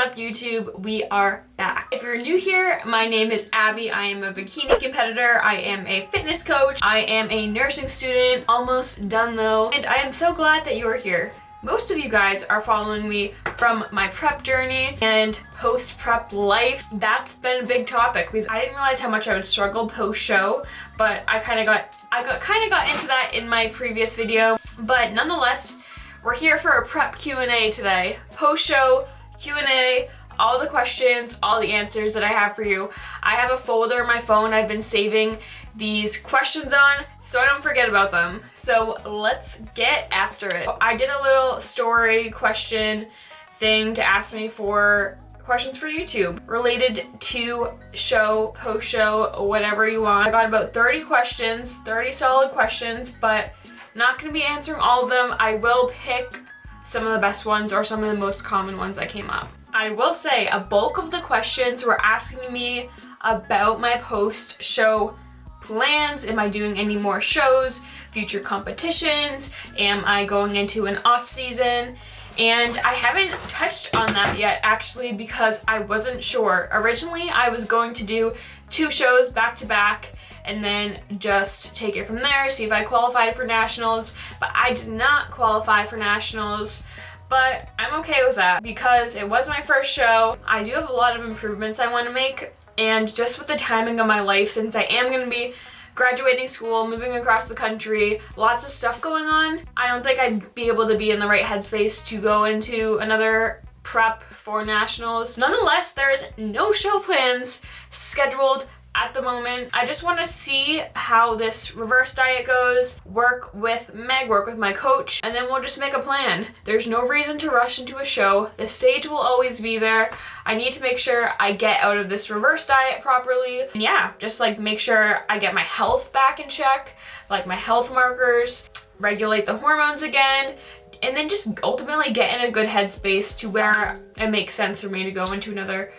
up, YouTube? We are back. If you're new here, my name is Abby. I am a bikini competitor. I am a fitness coach. I am a nursing student. Almost done though. And I am so glad that you're here. Most of you guys are following me from my prep journey and post-prep life. That's been a big topic because I didn't realize how much I would struggle post-show, but I kind of got into that in my previous video. But nonetheless, we're here for a prep Q&A today. Post-show Q&A, all the questions, all the answers that I have for you. I have a folder on my phone I've been saving these questions on so I don't forget about them. So let's get after it. I did a little story question thing to ask me for questions for YouTube related to show, post-show, whatever you want. I got about 30 questions, 30 solid questions, but not gonna be answering all of them. I will pick some of the best ones or some of the most common ones that came up. I will say a bulk of the questions were asking me about my post-show plans. Am I doing any more shows, future competitions? Am I going into an off season? And I haven't touched on that yet actually because I wasn't sure. Originally, I was going to do 2 shows back to back and then just take it from there, see if I qualified for nationals, but I did not qualify for nationals. But I'm okay with that because it was my first show. I do have a lot of improvements I want to make, and just with the timing of my life, since I am going to be graduating school, moving across the country, lots of stuff going on, I don't think I'd be able to be in the right headspace to go into another prep for nationals. Nonetheless, there's no show plans scheduled at the moment. I just want to see how this reverse diet goes, work with Meg, work with my coach, and then we'll just make a plan. There's no reason to rush into a show. The stage will always be there. I need to make sure I get out of this reverse diet properly. And yeah, just like make sure I get my health back in check, like my health markers, regulate the hormones again, and then just ultimately get in a good headspace to where it makes sense for me to go into another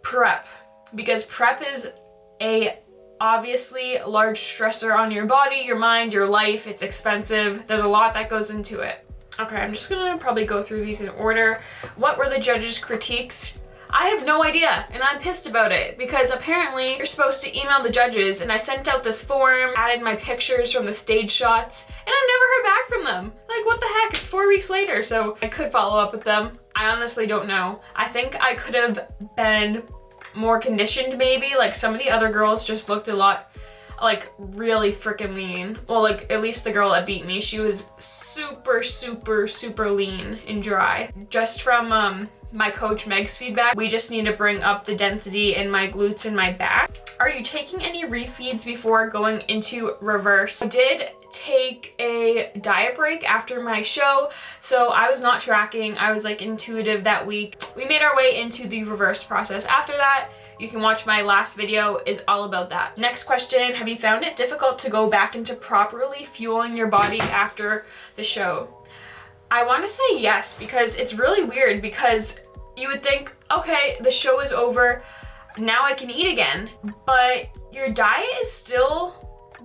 prep. Because prep is a obviously large stressor on your body, your mind, your life. It's expensive. There's a lot that goes into it. Okay, I'm just gonna probably go through these in order. What were the judges' critiques? I have no idea, and I'm pissed about it because apparently you're supposed to email the judges, and I sent out this form, added my pictures from the stage shots, and I've never heard back from them. Like, what the heck? It's 4 weeks later, so I could follow up with them. I honestly don't know. I think I could have been more conditioned maybe. Like some of the other girls just looked a lot like really freaking lean. Well, like at least the girl that beat me, she was super lean and dry. Just from my coach Meg's feedback, we just need to bring up the density in my glutes and my back. Are you taking any refeeds before going into reverse? I did take a diet break after my show, so I was not tracking. I was like intuitive that week. We made our way into the reverse process. After that, you can watch my last video, is all about that. Next question, have you found it difficult to go back into properly fueling your body after the show? I want to say yes, because it's really weird because you would think, okay, the show is over, now I can eat again, but your diet is still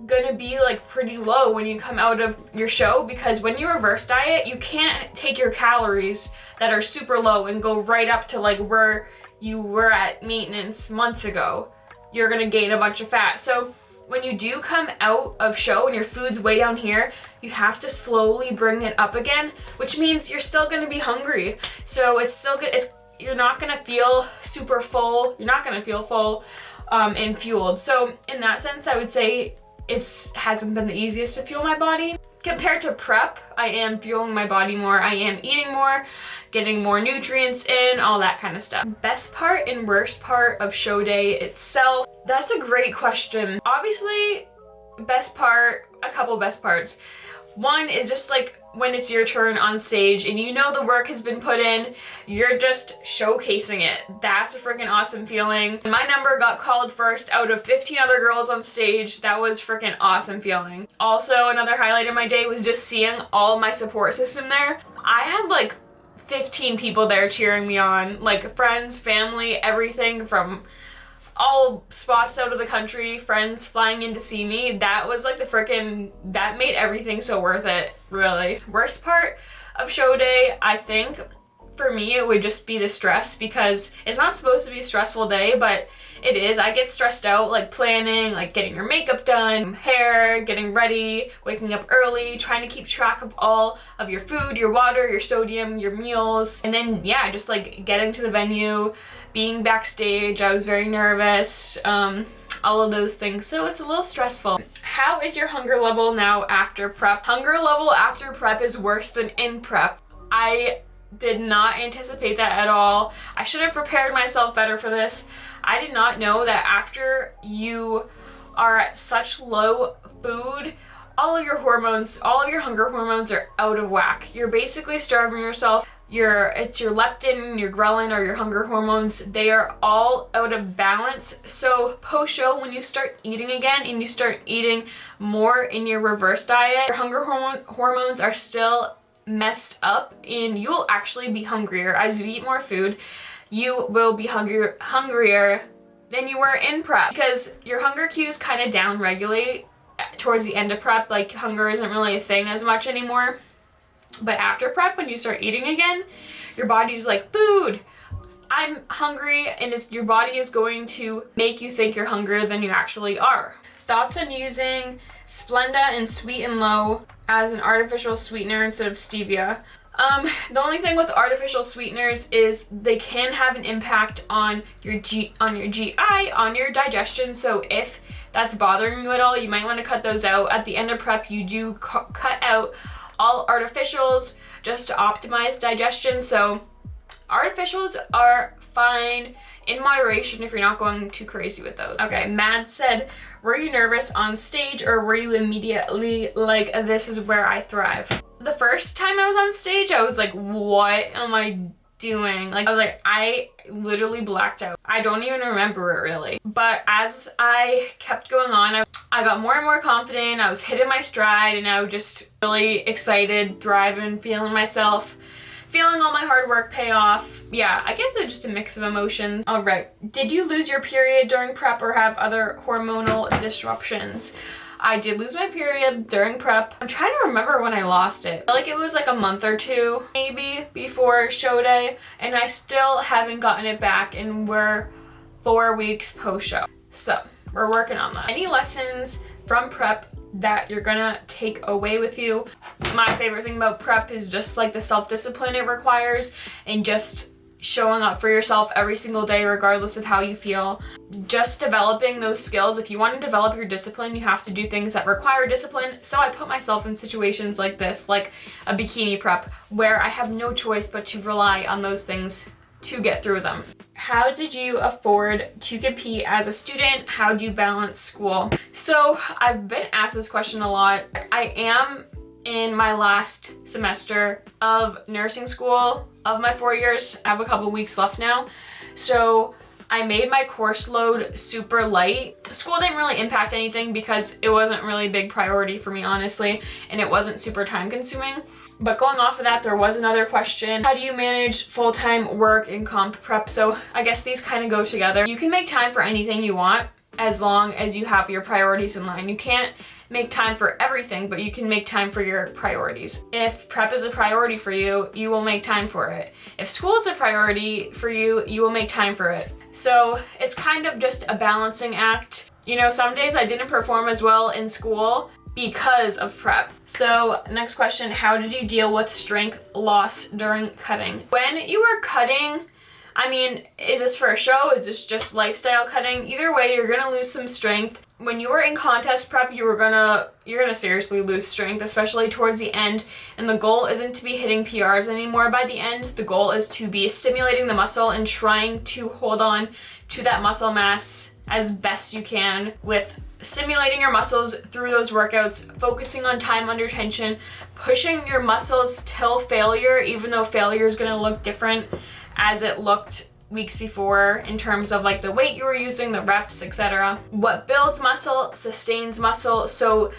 gonna be like pretty low when you come out of your show, because when you reverse diet, you can't take your calories that are super low and go right up to like where you were at maintenance months ago. You're gonna gain a bunch of fat. So when you do come out of show and your food's way down here, you have to slowly bring it up again, which means you're still gonna be hungry. So it's still good. You're not gonna feel super full. You're not gonna feel full and fueled. So in that sense, I would say it hasn't been the easiest to fuel my body. Compared to prep, I am fueling my body more. I am eating more, getting more nutrients in, all that kind of stuff. Best part and worst part of show day itself? That's a great question. Obviously, best part, a couple best parts. One is just like when it's your turn on stage and you know the work has been put in, you're just showcasing it. That's a freaking awesome feeling. My number got called first out of 15 other girls on stage. That was freaking awesome feeling. Also, another highlight of my day was just seeing all my support system there. I had like 15 people there cheering me on, like friends, family, everything from all spots out of the country, friends flying in to see me. That was like that made everything so worth it, really. Worst part of show day, I think, for me, it would just be the stress, because it's not supposed to be a stressful day, but it is. I get stressed out, like planning, like getting your makeup done, hair, getting ready, waking up early, trying to keep track of all of your food, your water, your sodium, your meals, and then yeah, just like getting to the venue, being backstage. I was very nervous, all of those things, so it's a little stressful. How is your hunger level now after prep? Hunger level after prep is worse than in prep. I did not anticipate that at all. I should have prepared myself better for this. I did not know that after you are at such low food, all of your hormones, all of your hunger hormones are out of whack. You're basically starving yourself. It's your leptin, your ghrelin, or your hunger hormones. They are all out of balance. So post-show, when you start eating again and you start eating more in your reverse diet, your hunger hormones are still messed up, and you'll actually be hungrier. As you eat more food, you will be hungrier than you were in prep, because your hunger cues kind of down regulate towards the end of prep. Like, hunger isn't really a thing as much anymore. But after prep, when you start eating again, your body's like, food, I'm hungry, and your body is going to make you think you're hungrier than you actually are. Thoughts on using Splenda and Sweet and Low as an artificial sweetener instead of stevia? The only thing with artificial sweeteners is they can have an impact on your GI, on your digestion. So if that's bothering you at all, you might want to cut those out. At the end of prep, you do cut out all artificials just to optimize digestion. So artificials are fine in moderation if you're not going too crazy with those. Okay, Mad said, were you nervous on stage, or were you immediately like, this is where I thrive? The first time I was on stage, I was like, what am I doing? Like, I was like, I literally blacked out. I don't even remember it really. But as I kept going on, I got more and more confident. I was hitting my stride, and I was just really excited, thriving, feeling myself, feeling all my hard work pay off. Yeah, I guess it's just a mix of emotions. All right, did you lose your period during prep or have other hormonal disruptions? I did lose my period during prep. I'm trying to remember when I lost it. I feel like it was like a month or two maybe before show day, and I still haven't gotten it back, and we're 4 weeks post-show. So we're working on that. Any lessons from prep that you're gonna take away with you? My favorite thing about prep is just like the self-discipline it requires, and just showing up for yourself every single day regardless of how you feel. Just developing those skills. If you want to develop your discipline, you have to do things that require discipline. So I put myself in situations like this, like a bikini prep, where I have no choice but to rely on those things to get through them. How did you afford to compete as a student? How do you balance school? So I've been asked this question a lot. I am in my last semester of nursing school of my 4 years. I have a couple weeks left now. So I made my course load super light. School didn't really impact anything because it wasn't really a big priority for me, honestly, and it wasn't super time consuming. But going off of that, there was another question. How do you manage full-time work and comp prep? So I guess these kind of go together. You can make time for anything you want as long as you have your priorities in line. You can't make time for everything, but you can make time for your priorities. If prep is a priority for you, you will make time for it. If school is a priority for you, you will make time for it. So it's kind of just a balancing act. You know, some days I didn't perform as well in school because of prep. So next question, how did you deal with strength loss during cutting? When you were cutting, I mean, is this for a show? Is this just lifestyle cutting? Either way, you're gonna lose some strength. When you were in contest prep, you're gonna seriously lose strength, especially towards the end. And the goal isn't to be hitting PRs anymore by the end. The goal is to be stimulating the muscle and trying to hold on to that muscle mass as best you can with stimulating your muscles through those workouts, focusing on time under tension, pushing your muscles till failure, even though failure is gonna look different as it looked weeks before in terms of like the weight you were using, the reps, etc. What builds muscle sustains muscle. So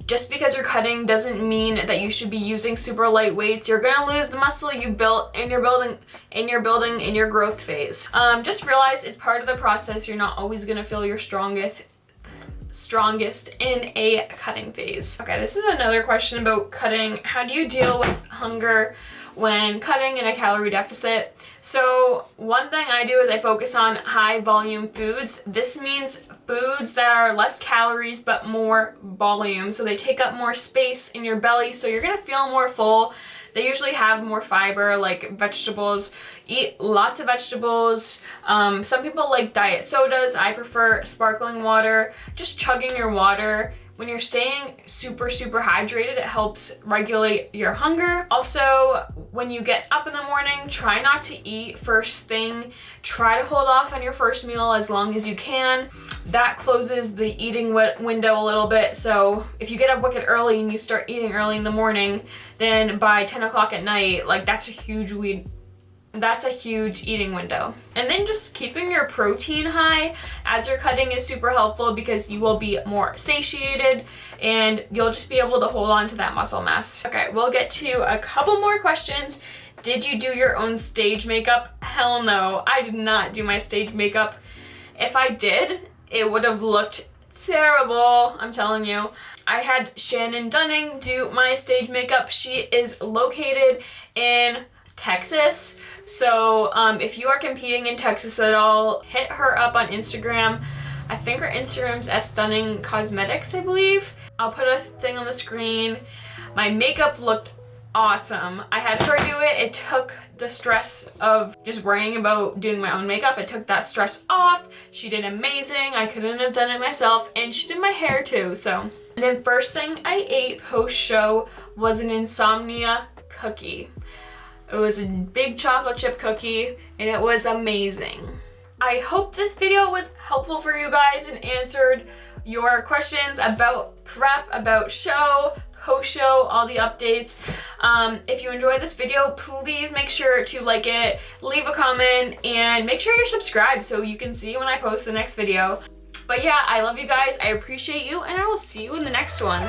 just because you're cutting doesn't mean that you should be using super light weights. You're gonna lose the muscle you built in your growth phase. Just realize it's part of the process. You're not always gonna feel your strongest in a cutting phase. Okay, this is another question about cutting. How do you deal with hunger when cutting in a calorie deficit. So one thing I do is I focus on high volume foods. This means foods that are less calories but more volume. So they take up more space in your belly, so you're gonna feel more full. They usually have more fiber, like vegetables. Eat lots of vegetables. Some people like diet sodas. I prefer sparkling water. Just chugging your water. When you're staying super hydrated, it helps regulate your hunger. Also, when you get up in the morning, try not to eat first thing. Try to hold off on your first meal as long as you can. That closes the eating window a little bit. So if you get up wicked early and you start eating early in the morning, then by 10 o'clock at night, like that's a huge eating window. And then just keeping your protein high as you're cutting is super helpful because you will be more satiated and you'll just be able to hold on to that muscle mass. Okay, we'll get to a couple more questions. Did you do your own stage makeup? Hell no, I did not do my stage makeup. If I did, it would have looked terrible, I'm telling you. I had Shannon Dunning do my stage makeup. She is located in Texas. So if you are competing in Texas at all, hit her up on Instagram. I think her Instagram's @Stunning Cosmetics, I believe. I'll put a thing on the screen. My makeup looked awesome. I had her do it. It took the stress of just worrying about doing my own makeup. It took that stress off. She did amazing. I couldn't have done it myself, and she did my hair too. So, and then first thing I ate post-show was an insomnia cookie. It was a big chocolate chip cookie and it was amazing. I hope this video was helpful for you guys and answered your questions about prep, about show, post-show, all the updates. If you enjoyed this video, please make sure to like it, leave a comment, and make sure you're subscribed so you can see when I post the next video. But yeah, I love you guys, I appreciate you, and I will see you in the next one.